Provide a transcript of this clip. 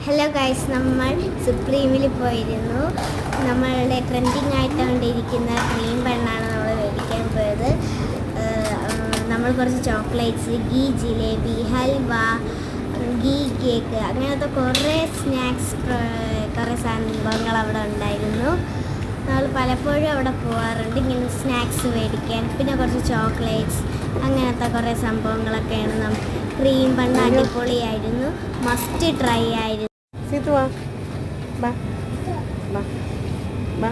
Hello guys, നമ്മൾ സുപ്രീമിൽ പോയിരുന്നു. നമ്മളുടെ ട്രെൻഡിങ് ആയിട്ടുകൊണ്ടിരിക്കുന്ന ക്രീം ബണ്ണാണ് നമ്മൾ മേടിക്കാൻ പോയത്. നമ്മൾ കുറച്ച് ചോക്ലേറ്റ്സ്, ഗീ ജിലേബി, ഹൽവ, ഗീ കേക്ക്, അങ്ങനത്തെ കുറേ സ്നാക്സ്, കുറേ സംഭവങ്ങൾ അവിടെ ഉണ്ടായിരുന്നു. നമ്മൾ പലപ്പോഴും അവിടെ പോകാറുണ്ട് ഇങ്ങനെ സ്നാക്സ് മേടിക്കാൻ. പിന്നെ കുറച്ച് ചോക്ലേറ്റ്സ്, അങ്ങനത്തെ കുറേ സംഭവങ്ങളൊക്കെയാണ്. ക്രീം ബണ്ണ് അടിപൊളിയായിരുന്നു, മസ്റ്റ് ട്രൈ ആയിരുന്നു. Situ ah. Ba. Ba. Ba.